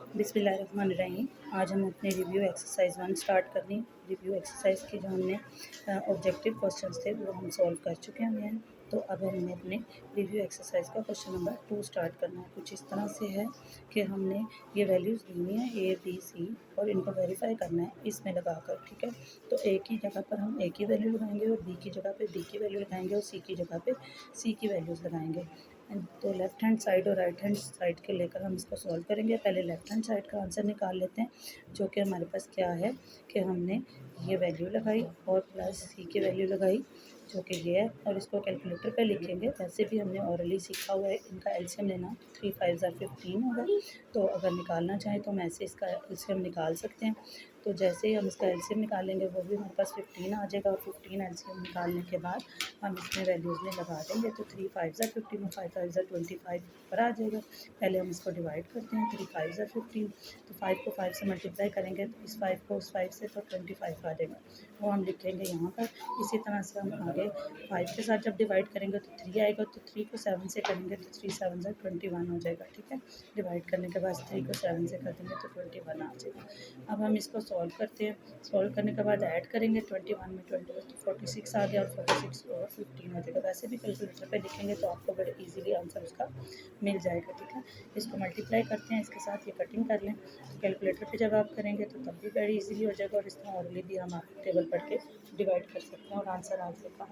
बिस्मिल्लाहिर्रहमानिर्रहीम। आज हम अपने रिव्यू एक्सरसाइज 1 स्टार्ट करनी। रिव्यू एक्सरसाइज की जो हमने ऑब्जेक्टिव क्वेश्चंस थे वो हम सॉल्व कर चुके हैं। तो अब हमें अपने रिव्यू एक्सरसाइज का क्वेश्चन नंबर 2 स्टार्ट करना है। कुछ इस तरह से है कि हमने ये वैल्यूज़ ली है ए बी सी और इनको वेरीफाई करना है इसमें लगाकर, ठीक है। तो ए की जगह पर हम ए की वैल्यू लगाएंगे और बी की जगह पे बी की वैल्यू लगाएंगे और सी की जगह पे सी की वैल्यूज़ लगाएंगे। तो लेफ़्ट हैंड साइड और राइट हैंड साइड के लेकर हम इसको सॉल्व करेंगे। पहले लेफ़्ट हैंड साइड का आंसर निकाल लेते हैं, जो कि हमारे पास क्या है कि हमने ये वैल्यू लगाई और प्लस सी की वैल्यू लगाई, जो कि ये है, और इसको कैलकुलेटर पे लिखेंगे। वैसे भी हमने ऑरली सीखा हुआ है इनका एलसीएम लेना। 3 5 ज़ा 15 होगा। तो अगर निकालना चाहें तो हम ऐसे इसका एलसीएम निकाल सकते हैं। तो जैसे ही हम इसका एलसीएम निकालेंगे वो भी हमारे पास 15 आ जाएगा, और 15 एलसीएम निकालने के बाद हम इसमें वैल्यूज़ में लगा देंगे। तो 3 5 ज़ा 15 और 5 5 ज़ा 25 पर आ जाएगा। पहले हम इसको डिवाइड करते हैं। 3 5 ज़ा 15, तो 5 को 5 से मल्टीप्लाई करेंगे तो इस 5 को उस 5 से तो 25 आ जाएगा, वो हम लिखेंगे यहाँ पर। इसी तरह से हम आगे 5 के साथ जब डिवाइड करेंगे तो 3 आएगा, तो 3 को 7 से करेंगे तो 3 7 ज़ा 21 हो जाएगा, ठीक है। डिवाइड करने के बाद 3 को 7 से कर देंगे तो 21 आ जाएगा। अब हम इसको सॉल्व करते हैं। सॉल्व करने के बाद ऐड करेंगे 21 में 21 तो 46 आ गया, और 46 और 15 हो जाएगा। वैसे भी कैलकुलेटर पे लिखेंगे तो आपको बड़े इजीली आंसर उसका मिल जाएगा, ठीक है। इसको मल्टीप्लाई करते हैं, इसके साथ ये कटिंग कर लें। कैलकुलेटर पे जब आप करेंगे तो तब भी बड़ी इजीली हो जाएगा, और इस तरह ऑरली भी हम आप टेबल पढ़ के डिवाइड कर सकते हैं और आंसर आ जाएगा।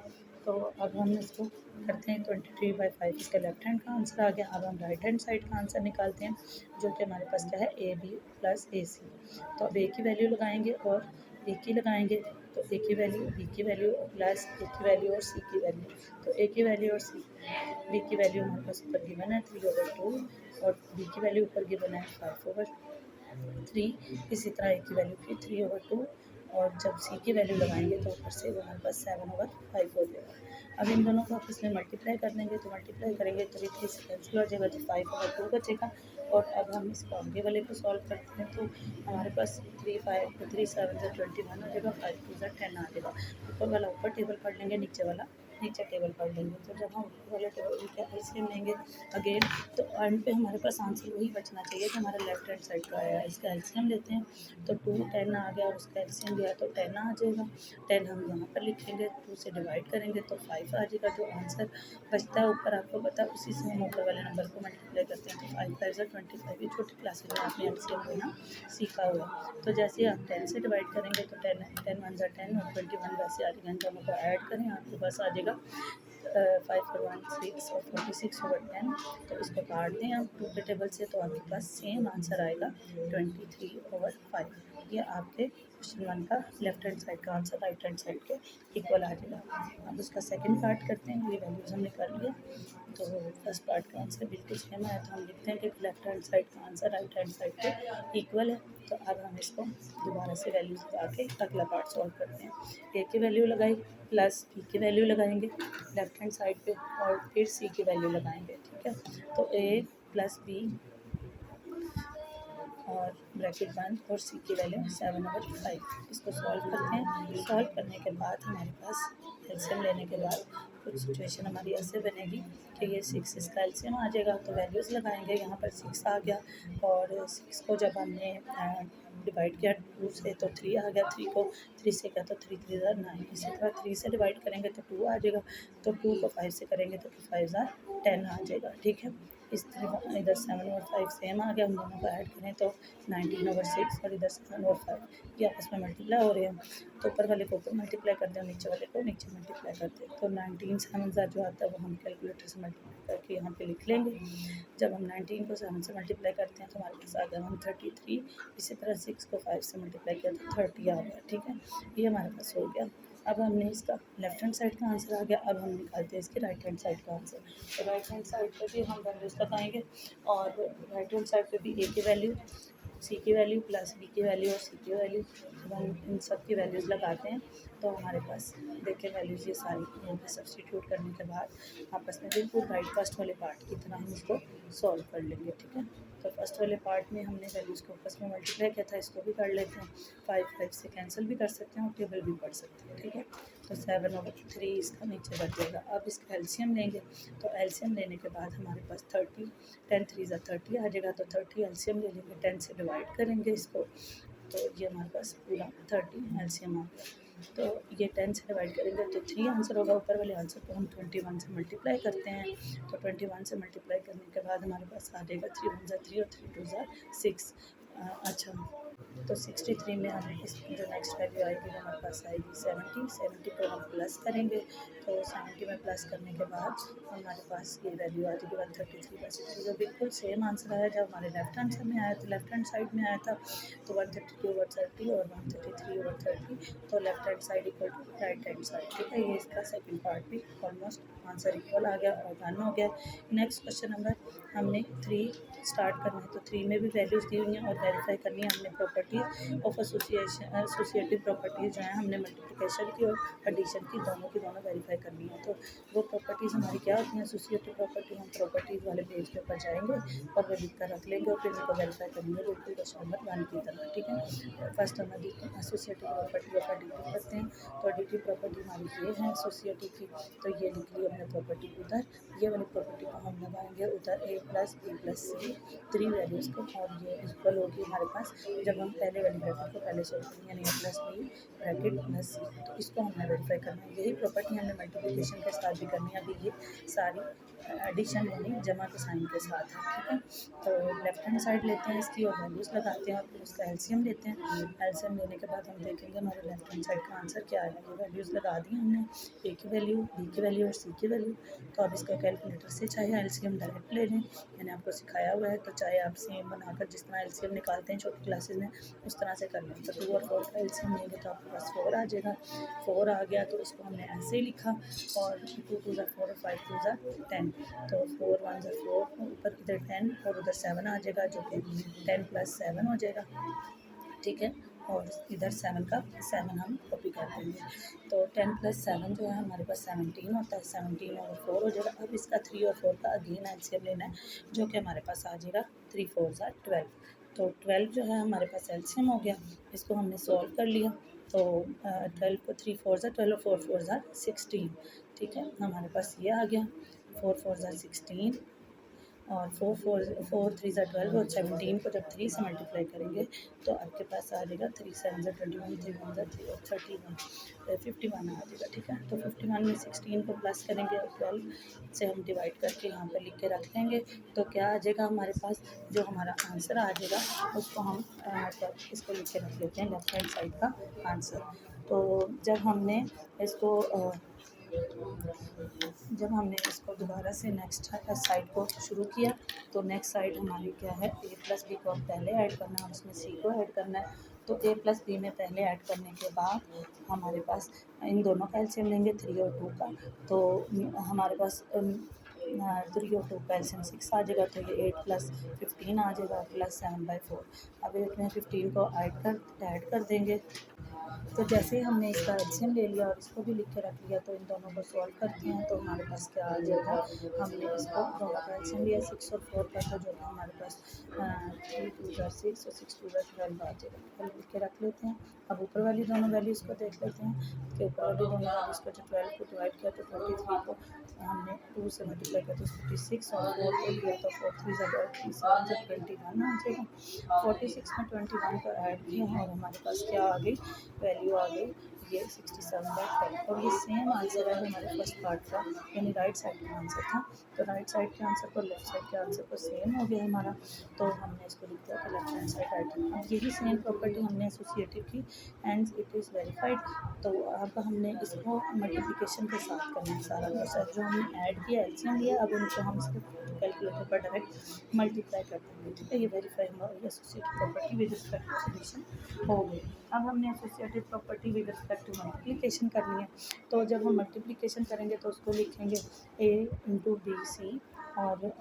तो अब हम इसको करते हैं 23/5, इसका लेफ्ट हैंड का आंसर आ गया। अब हम राइट हैंड साइड का आंसर निकालते हैं, जो कि हमारे पास क्या है ए बी प्लस ए सी। तो अब ए की वैल्यू लगाएंगे और ए की लगाएंगे, तो ए की वैल्यू बी की वैल्यू प्लस ए की वैल्यू और सी की वैल्यू। तो ए की वैल्यू और बी की वैल्यू हमारे पास ऊपर गिवन है 3/2, और बी की वैल्यू ऊपर गिवन है 5/3। इसी तरह ए की वैल्यू की 3/2, और जब सी की वैल्यू लगाएंगे तो ऊपर से वो हमारे पास 7/5 हो जाएगा। अब इन दोनों को आपस में मल्टीप्लाई कर देंगे, तो मल्टीप्लाई करेंगे तो 3 से कैंसिल हो जाएगा, तो 5/2 बचेगा। और अब हम इसको आगे वाले को सॉल्व करते हैं, तो हमारे पास 3 7 ज़ा 21 हो जाएगा, 5 2 ज़ा 10 आ जाएगा। ऊपर वाला ऊपर टेबल पढ़ लेंगे, नीचे वाला नीचे टेबल पढ़ लेंगे। तो जब हम ऊपर वाले टेबल का एलसीएम लेंगे अगेन, तो एंड पे हमारे पास आंसर वही बचना चाहिए जो हमारा लेफ्ट हैंड साइड का आया है। इसका एलसीएम लेते हैं तो 2 10 आ गया, और उसका एलसीएम लिया तो 10 आ जाएगा। 10 हम यहाँ पर लिखेंगे, 2 से डिवाइड करेंगे तो 5 आ जाएगा। जो आंसर बचता है ऊपर आपको पता है, उसी से हम ऊपर वाले नंबर को मल्टीप्लाई करते हैं। तो 5 5 ज़ा 25, ये छोटी क्लासेज में आपने एलसीएम लेना सीखा हुआ है। तो जैसे ही आप 10 से डिवाइड करेंगे तो 10 10 1 ज़ा 10 और 21 वैसे आ जाएगा। इन दोनों को ऐड करें, आपके पास आ जाएगा 5 और 1 6 और 46/10। तो इसको काट दें आप 2 के टेबल से, तो आपके पास सेम आंसर आएगा 23/5। ये आपके क्वेश्चन 1 का लेफ्ट हैंड साइड का आंसर राइट हैंड साइड के इक्वल आ जाएगा। अब उसका सेकंड पार्ट करते हैं। ये वैल्यूज़ हमने कर लिया, तो फर्स्ट पार्ट का आंसर बिल्कुल सेम आया, तो हम लिखते हैं कि लेफ्ट हैंड साइड का आंसर राइट हैंड साइड के इक्वल है। तो अब हम इसको दोबारा से वैल्यूज़ लगा के अगला पार्ट सॉल्व करते हैं। ए की वैल्यू लगाई प्लस बी की वैल्यू लगाएंगे लेफ्ट हैंड साइड पे, और फिर सी की वैल्यू लगाएंगे, ठीक है। तो ए प्लस बी और ब्रैकेट बंद, और सी की वैल्यू 7/5। इसको सॉल्व करते हैं। सॉल्व करने के बाद हमारे पास एलसीएम लेने के बाद कुछ सिचुएशन हमारी ऐसे बनेगी कि ये 6 इसका एलसीएम आ जाएगा, तो वैल्यूज़ लगाएंगे। यहाँ पर 6 आ गया, और 6 को जब हमने डिवाइड किया 2 से तो 3 आ गया। 3 को 3 से किया तो 3 3 ज़ा 9। इसी तरह 3 से डिवाइड करेंगे तो 2 आ जाएगा, तो 2 को 5 से करेंगे तो 2 5 ज़ा 10 आ जाएगा, ठीक है। इस तरह इधर 7 और 5 सेम आ गया, हम दोनों को ऐड करें तो 19/6, और इधर 7 और 5 ये आपस में मल्टीप्लाई हो रहे हैं। तो ऊपर वाले को ऊपर मल्टीप्लाई कर दें, नीचे वाले को नीचे मल्टीप्लाई कर दें। तो 19 7 ज़ा जो आता है वो हम कैलकुलेटर से मल्टीप्लाई करके यहाँ पे लिख लेंगे। जब हम 19 को 7 से मल्टीप्लाई करते हैं तो हमारे पास आ गया 133। इसी तरह 6 को 5 से मल्टीप्लाई किया तो 30 आ गया, ठीक है। ये हमारे पास हो गया। अब हमने इसका लेफ्ट हैंड साइड का आंसर आ गया। अब हम निकालते हैं इसके राइट हैंड साइड का आंसर। तो राइट हैंड साइड पे भी हम वैल्यूज़ लगाएंगे, और राइट हैंड साइड पे भी ए की वैल्यू सी की वैल्यू प्लस बी की वैल्यू और सी की वैल्यू, जब हम इन सब की वैल्यूज़ लगाते हैं तो हमारे पास देखिए वैल्यूज़ ये सारी यहाँ पे सब्स्टिट्यूट करने के बाद आपस में बिल्कुल राइट फर्स्ट वाले पार्ट की तरह हम इसको सॉल्व कर लेंगे, ठीक है। तो तो फर्स्ट वाले पार्ट में हमने वैल्यूज़ को आपस में मल्टीप्लाई किया था, इसको भी कर लेते हैं। 5 से कैंसिल भी कर सकते हैं और टेबल भी पढ़ सकते हैं, ठीक है। तो 7/3 इसका नीचे रख देगा। अब इसका एलसीएम लेंगे, तो एलसीएम लेने के बाद हमारे पास 30, 10 3 30 आ जाएगा। तो 30 एलसीएम ले लेंगे, 10 से डिवाइड करेंगे इसको, तो ये हमारे पास पूरा 30 एलसीएम आ गया। तो ये 10 से डिवाइड करेंगे तो 3 आंसर होगा। ऊपर वाले आंसर को हम 21 से मल्टीप्लाई करते हैं, तो 21 से मल्टीप्लाई करने के बाद हमारे पास आ जाएगा 3 1 3 और 3 2 6। अच्छा, तो 63 में हम इस जो नेक्स्ट वैल्यू आएगी वो हमारे पास आएगी 70 को हम प्लस करेंगे। तो 70 में प्लस करने के बाद हमारे पास ये वैल्यू आ जाएगी 133/60, जो बिल्कुल सेम आंसर आया जब हमारे लेफ्ट हैंड में आया था, लेफ्ट हैंड साइड में आया था। तो 132/30 और 133/30, तो left hand side equal to right hand side, ठीक है। ये इसका सेकंड पार्ट भी ऑलमोस्ट आंसर इक्वल आ गया और डन हो गया। नेक्स्ट क्वेश्चन नंबर हमने 3 स्टार्ट करना है, तो 3 में भी वैल्यूज़ दी हुई हैं और वेरीफाई करनी है हमने प्रॉपर्टीज़ ऑफ एसोसिएटिव प्रॉपर्टीज़ जो हैं हमने मल्टीप्लिकेशन की और एडिशन की दोनों वेरीफाई करनी है। तो वो प्रॉपर्टीज़ हमारी क्या होती हैं, एसोसिएटिव प्रॉपर्टी। हम प्रॉपर्टीज़ वाले पेज के ऊपर जाएंगे और वो लिख कर रख लेंगे और फिर उनको वेरीफाई करेंगे बिल्कुल क्वेश्चन नंबर 1 की तरह, ठीक है। फर्स्ट हम एसोसिएटिव प्रॉपर्टी ऑफ एडिटिव करते हैं, तो एडिटिव प्रॉपर्टी हमारी ये है एसोसिएटिव की, तो ये लिख ली हमने प्रॉपर्टी उधर। ये वाली प्रॉपर्टी को हम लगाएंगे उधर a + b + c 3 वैल्यूज़ को, और ये इक्वल होगी हमारे पास जब हम पहले वाली ब्रैकेट को पहले सोल्व करेंगे, यानी a + b ब्रैकेट + c। तो इसको हमने वेरीफाई करना है। यही प्रॉपर्टी हमने मल्टीप्लिकेशन के साथ भी करनी है। अभी ये सारी एडिशन यानी जमा के साइन के साथ है, ठीक है। तो लेफ्ट हैंड साइड लेते हैं इसकी और वैल्यूज़ लगाते हैं और फिर उसका एलसीएम लेते हैं। एलसीएम लेने के बाद हम देखेंगे हमारे लेफ्ट हैंड साइड का आंसर क्या है। ये वैल्यूज़ लगा दी हमने, ए की वैल्यू, बी की वैल्यू और सी की वैल्यू। तो अब इसका कैलकुलेटर से चाहे एलसीएम डायरेक्ट ले लें, मैंने आपको सिखाया हुआ है, तो चाहे आप सेम बनाकर जिस तरह एलसीएम निकालते हैं छोटी क्लासेस में उस तरह से कर लें। तो 2 और 4 का एलसीएम लेंगे तो आपके पास 4 आ जाएगा। 4 आ गया तो इसको हमने ऐसे ही लिखा, और 2 2 4 और 5 2 10, तो 4 1 4, ऊपर इधर 10 और उधर 7 आ जाएगा, जो कि 10 + 7 हो जाएगा, ठीक है। और इधर 7 का 7 हम कॉपी कर देंगे, तो 10 + 7 जो है हमारे पास 17 होता है। 17 और 4 हो जाएगा। अब इसका 3 और 4 का अगेन एलसीएम लेना है, जो कि हमारे पास आ जाएगा 3 4 12। तो 12 जो है हमारे पास एलसीएम हो गया, इसको हमने सॉल्व कर लिया। तो 12 को 3 4 12 और 4 4 16, ठीक है। हमारे पास ये आ गया 4 4 16 और 4 3 12 और 17 को जब 3 से मल्टीप्लाई करेंगे तो आपके पास आ जाएगा 3 7 21, 3 1 3 और 31, 51 आ जाएगा, ठीक है। तो 51 में 16 को प्लस करेंगे और 12 से हम डिवाइड करके यहाँ पर लिख के रख लेंगे। तो क्या आ जाएगा हमारे पास, जो हमारा आंसर आ जाएगा उसको हम इसको लिख के रख लेते हैं लेफ्ट हैंड साइड का आंसर। तो जब हमने इसको दोबारा से नेक्स्ट साइड को शुरू किया, तो नेक्स्ट साइड हमारी क्या है, a + b को अब पहले ऐड करना है और उसमें c को ऐड करना है। तो a + b में पहले ऐड करने के बाद हमारे पास इन दोनों का एलसीएम लेंगे 3 और 2 का, तो हमारे पास 3 और 2 का एलसीएम 6 आ जाएगा। तो ये 8 + 15 आ जाएगा +7/4। अब 8 में 15 को ऐड कर देंगे। तो जैसे ही हमने इसका एलसीएम ले लिया और इसको भी लिख के रख लिया, तो इन दोनों को सॉल्व करते हैं। तो हमारे पास क्या आ जाएगा, हमने इसको दोनों का एलसीएम लिया 6 और 4 का, तो जो कि हमारे पास 3 2 6 और 6 2 12 आ जाएगा। लिख के रख लेते हैं। अब ऊपर वाली दोनों वैल्यूज़ को देख लेते हैं कि ऊपर वाली दोनों वैल्यूज़ को जो 12 को डिवाइड किया तो 23 को हमने 2 से मल्टीप्लाई किया तो 56 और 4 को लिया तो 4 3 21 आ जाएगा। 46 में 21 को ऐड किया और हमारे पास क्या आ गई, वैल्यू आ गई ये 67/5। और ये सेम आंसर है हमारे फर्स्ट पार्ट का, यानी राइट साइड का आंसर था। तो राइट साइड के आंसर को लेफ्ट साइड के आंसर को सेम हो गया हमारा, तो हमने इसको लिख दिया कि लेफ्ट हैंड साइड राइट। अब यही सेम प्रॉपर्टी हमने एसोसिएटिव की एंड इट इज़ वेरीफाइड। तो अब हमने इसको मल्टीप्लिकेशन के साथ करना है सारा प्रोसेस, जो हमने ऐड किया एलसीएम लिया, अब उनको हम सिर्फ कैलकुलेटर पर डायरेक्ट मल्टीप्लाई कर देंगे, ठीक है। ये वेरीफाई हमारी associative property with respect to solution हो गई। अब हमने associative property with respect to multiplication करनी है। तो जब हम मल्टीप्लिकेशन करेंगे तो उसको लिखेंगे a × bc और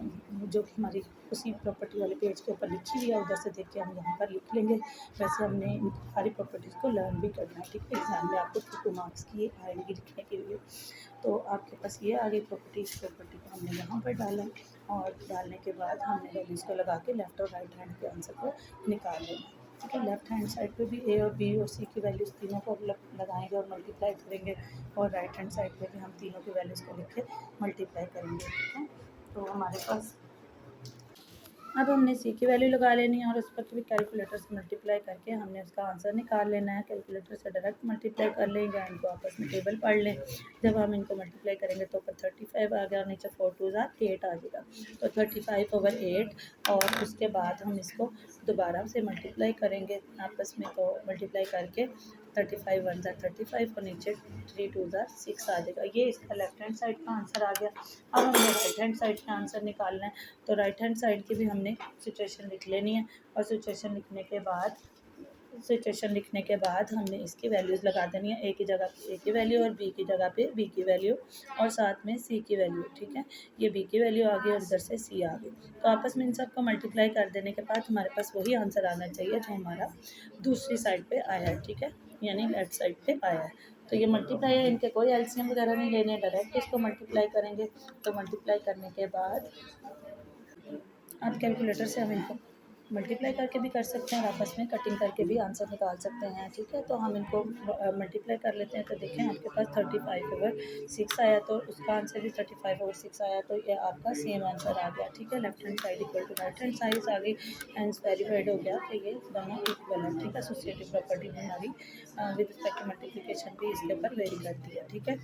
जो कि हमारी उसी प्रॉपर्टी वाले पेज के ऊपर लिखी हुई है, उधर से देख के हम यहाँ पर लिख लेंगे। वैसे हमने इन सारी प्रॉपर्टीज़ को लर्न भी करना है, ठीक है। एग्ज़ाम में आपको 2 मार्क्स की ये आएगी लिखने के लिए। तो आपके पास ये आ गई प्रॉपर्टी, इस प्रॉपर्टी को हमने यहाँ पर डाला और डालने के बाद हमने वैल्यूज़ को लगा के लेफ़्ट और राइट हैंड के आंसर को निकाल लेना, ठीक है। लेफ़्ट हैंड साइड पे भी ए और बी और सी की वैल्यूज़ तीनों को लगाएंगे और मल्टीप्लाई करेंगे, और राइट हैंड साइड पे भी हम तीनों की वैल्यूज़ को लिख के मल्टीप्लाई करेंगे, ठीक है। तो हमारे पास अब हमने सी की वैल्यू लगा लेनी है और उस पर भी कैलकुलेटर से मल्टीप्लाई करके हमने उसका आंसर निकाल लेना है। कैलकुलेटर से डायरेक्ट मल्टीप्लाई कर लेंगे, इनको आपस में टेबल पढ़ लें। जब हम इनको मल्टीप्लाई करेंगे तो ऊपर 35 आ गया और नीचे 4 2 8 आ जाएगा, तो 35/8। और उसके बाद हम इसको दोबारा से मल्टीप्लाई करेंगे आपस में, तो मल्टीप्लाई करके 35 1 35 और नीचे 3 2 6 आ जाएगा। ये इसका लेफ्ट हैंड साइड का आंसर आ गया। अब हमें राइट हैंड साइड का आंसर निकालना है, तो राइट हैंड साइड की भी हमने सिचुएशन लिख लेनी है, और सिचुएशन लिखने के बाद हमने इसकी वैल्यूज़ लगा देनी है। ए की जगह पे ए की वैल्यू और बी की जगह पे बी की वैल्यू और साथ में सी की वैल्यू, ठीक है। ये बी की वैल्यू आ गई और इधर से सी आ गई, तो आपस में इन सब को मल्टीप्लाई कर देने के बाद हमारे पास वही आंसर आना चाहिए जो हमारा दूसरी साइड पे आया है, ठीक है, यानी लेफ्ट साइड पे आया है। तो ये मल्टीप्लाई है, इनके कोई एलसीएम वगैरह नहीं लेने, डायरेक्ट इसको मल्टीप्लाई करेंगे। तो मल्टीप्लाई करने के बाद आप कैलकुलेटर से हम इनको मल्टीप्लाई करके भी कर सकते हैं और आपस में कटिंग करके भी आंसर निकाल सकते हैं, ठीक है। तो हम इनको मल्टीप्लाई कर लेते हैं, तो देखें आपके पास 35/6 आया, तो उसका आंसर भी 35/6 आया, तो ये आपका सेम आंसर आ गया, ठीक है। Left hand side equal to right hand side आ गई, एंड वेरीफाइड हो गया कि ये दोनों इक्वल है, ठीक है। एसोसिएटिव प्रॉपर्टी हमारी विद रिस्पेक्ट टू मल्टीप्लिकेशन भी इसके ऊपर वेरी करती है, ठीक है,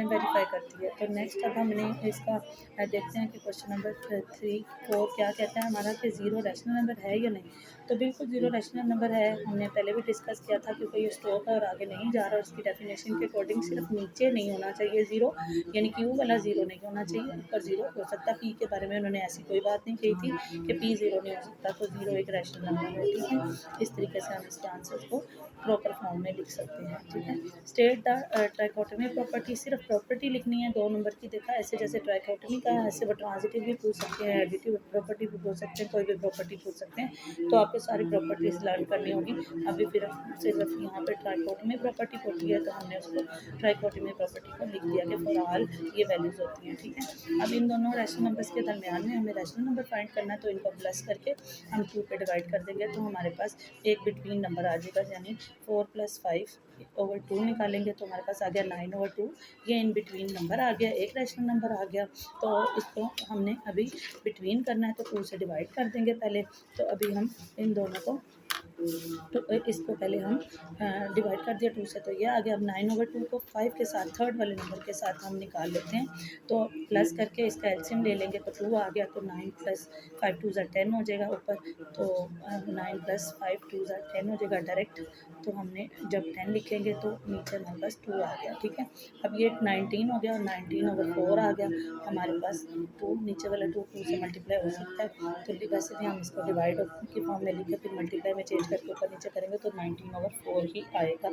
वेरीफाई करती है। तो नेक्स्ट अब हमने इसका देखते हैं कि क्वेश्चन नंबर 3 4 क्या कहता है हमारा, कि ज़ीरो रैशनल नंबर है या नहीं। तो बिल्कुल ज़ीरो रैशनल नंबर है, हमने पहले भी डिस्कस किया था, क्योंकि ये स्टॉप है और आगे नहीं जा रहा, उसकी डेफिनेशन के अकॉर्डिंग सिर्फ नीचे नहीं होना चाहिए ज़ीरो, यानी क्यू वाला ज़ीरो नहीं होना चाहिए, ऊपर ज़ीरो हो सकता। पी के बारे में उन्होंने ऐसी कोई बात नहीं कही थी कि पी ज़ीरो नहीं हो सकता, तो ज़ीरो एक रैशनल नंबर है, ठीक है। इस तरीके से हम इसके आंसर को प्रॉपर फॉर्म में लिख सकते हैं, ठीक है। स्टेट द ट्राइकोटमी प्रॉपर्टी, सिर्फ प्रॉपर्टी लिखनी है 2 नंबर की। देखा, ऐसे जैसे ट्राइकोटमी का है, ऐसे वो ट्रांजिटिव भी पूछ सकते हैं, एडिटिव प्रॉपर्टी भी पूछ सकते हैं, कोई भी प्रॉपर्टी पूछ सकते हैं। तो आपको सारी प्रॉपर्टीज लर्न करनी होगी। अभी फिर सिर्फ यहाँ पे ट्राइकोटमी प्रॉपर्टी होती है, तो हमने उसको ट्राइकोटमी प्रॉपर्टी को लिख दिया कि फॉर ऑल ये वैल्यूज होती हैं, ठीक है। अब इन दोनों रैशनल नंबर्स के दरमियान में हमें रैशनल नंबर फाइंड करना है, तो इनको प्लस करके हम 2 पे डिवाइड कर देंगे, तो हमारे पास एक बिटवीन नंबर आ जाएगा, यानी 4 + 5/2 निकालेंगे, तो हमारे पास आ गया 9/2। ये इन बिटवीन नंबर आ गया, एक रैशनल नंबर आ गया। तो इसको हमने अभी बिटवीन करना है, तो 2 से डिवाइड कर देंगे पहले। तो अभी हम इन दोनों को, तो इसको पहले हम डिवाइड कर दिया 2 से, तो ये आ गया। अब 9/2 को 5 के साथ, थर्ड वाले नंबर के साथ हम निकाल लेते हैं, तो प्लस करके इसका एलसीएम ले लेंगे, तो 2 आ गया, तो 9 + 5 2 10 हो जाएगा ऊपर, तो 9 + 5 2 10 हो जाएगा डायरेक्ट। तो हमने जब 10 लिखेंगे तो नीचे हमारे पास 2 आ गया, ठीक है। अब ये 19 हो गया और 19/4 आ गया हमारे पास। 2 नीचे वाला 2 से मल्टीप्लाई हो सकता है, तो वैसे भी हम इसको डिवाइड की फॉर्म में लिखे, फिर मल्टीप्लाई में चेंज करके ऊपर नीचे करेंगे, तो 19/4 ही आएगा,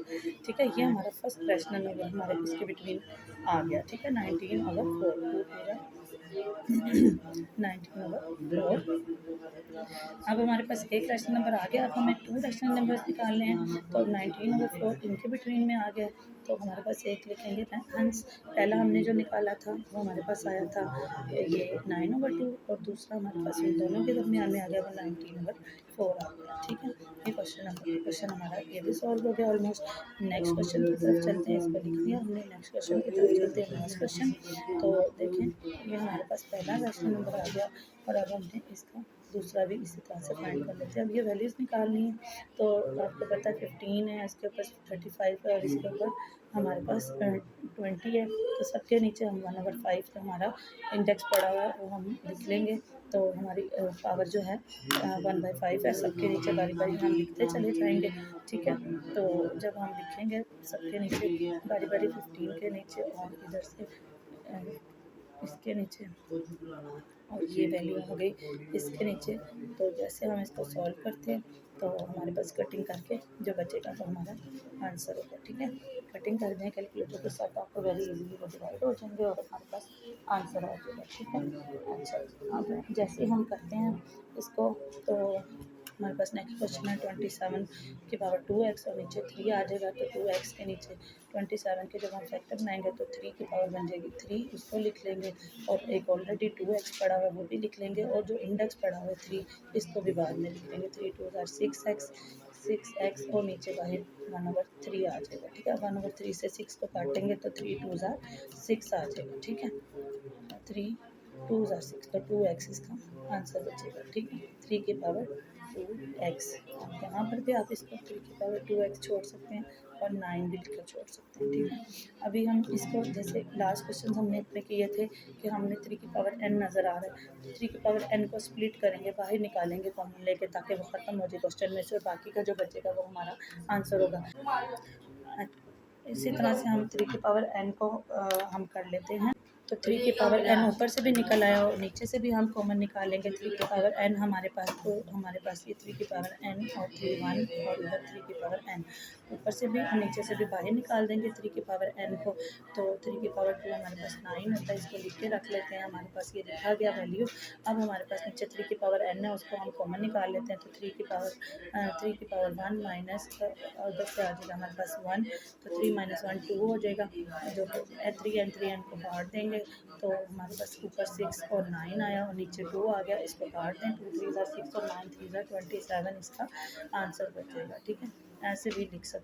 ठीक है। ये हमारा फर्स्ट रैशनल नंबर हमारे इसके बिटवीन आ गया, ठीक है। 19/4 19/4। अब हमारे पास एक रैशनल नंबर आ गया। अब हमें 2 रैशनल नंबर्स निकालने हैं, तो 19/4 इनके बिटवीन में आ गया, तो हमारे पास एक लिखेंगे हंस। पहला हमने जो निकाला था वो हमारे पास आया था ये 9/2, और दूसरा हमारे पास इन दोनों के दरमियान में आ गया वो 19/4 आ गया, ठीक है। ये क्वेश्चन हमारा ये भी सॉल्व हो गया ऑलमोस्ट। नेक्स्ट क्वेश्चन की तरफ चलते हैं, इसको लिख लिया हमने। नेक्स्ट क्वेश्चन की तरफ चलते हैं। नेक्स्ट क्वेश्चन, तो देखें ये हमारे पास पहला रैशनल नंबर आ गया, और अब हमने इसका दूसरा भी इसी तरह से फाइंड कर लेते हैं। अब ये वैल्यूज़ निकालनी है, तो आपको पता है 15 है, इसके ऊपर 35 है, और इसके ऊपर हमारे पास 20 है, तो सबके नीचे हम 1/5 का हमारा इंडेक्स पड़ा हुआ है वो हम लिख लेंगे। तो हमारी पावर जो है 1/5 है, सबके नीचे बारी बारी हम लिखते चले जाएंगे, ठीक है। तो जब हम लिखेंगे सबके नीचे बारी बारी 15 के नीचे और इधर से इसके नीचे और ये वैल्यू आ गई इसके नीचे। तो जैसे हम इसको सॉल्व करते हैं तो हमारे पास कटिंग करके जो बचेगा वो हमारा आंसर होगा। ठीक है, कटिंग कर दें कैलकुलेटर के साथ, आपको वेरी इजीली वो डिवाइड हो जाएंगे और हमारे पास आंसर आ जाएगा। ठीक है, अच्छा अब जैसे ही हम करते हैं इसको तो हमारे पास नेक्स्ट क्वेश्चन है 27 की पावर 2x और नीचे 3 आ जाएगा। तो 2x के नीचे 27 के जब हम फैक्टर बनाएंगे तो 3 की पावर बन जाएगी 3, उसको लिख लेंगे और एक ऑलरेडी 2x पड़ा हुआ है वो भी लिख लेंगे और जो इंडेक्स पड़ा हुआ है 3 इसको भी बाद में लिख लेंगे। 3 2 6x और नीचे बाहर 1/3 आ जाएगा। ठीक है, 1/3 से 6 को काटेंगे तो 3 2 6 आ जाएगा। ठीक है, 3 2 6 तो 2x इसका आंसर बचेगा। ठीक है, 3 की पावर 2x, यहाँ पर भी आप इसको 3 की पावर 2x छोड़ सकते हैं और 9 भी लिखकर छोड़ सकते हैं। ठीक है, अभी हम इसको जैसे लास्ट क्वेश्चन हमने इतने किए थे कि हमने 3 की पावर n नज़र आ रहा है तो 3 की पावर n को स्प्लिट करेंगे, बाहर निकालेंगे कॉमन लेके ताकि वो ख़त्म हो जाए क्वेश्चन में से और बाकी का जो बचेगा वो हमारा आंसर होगा। इसी तरह से हम 3 की पावर n को हम कर लेते हैं। तो 3 की पावर n ऊपर से भी निकल आया और नीचे से भी हम कॉमन निकालेंगे। 3 की पावर n हमारे पास, तो हमारे पास ये 3 की पावर n और 3 1 और इधर 3 की पावर n ऊपर से भी और नीचे से भी बाहर निकाल देंगे 3 की पावर n को। तो 3 की पावर 2 हमारे पास 9 होता है, इसको लिख के रख लेते हैं। हमारे पास ये लिखा गया वैल्यू। अब हमारे पास नीचे 3 की पावर n है, उसको हम कॉमन निकाल लेते हैं। तो 3 की पावर 1 माइनस उधर से आ जाएगा हमारे पास 1, तो 3 - 1 2 हो जाएगा। जो 3 n को बांट देंगे तो हमारे पास ऊपर 6 और 9 आया और नीचे 2 आ गया। इसको काट दें, 2 3 6 और 9 3 27 इसका आंसर बचेगा। ठीक है, ऐसे भी लिख सकते हैं।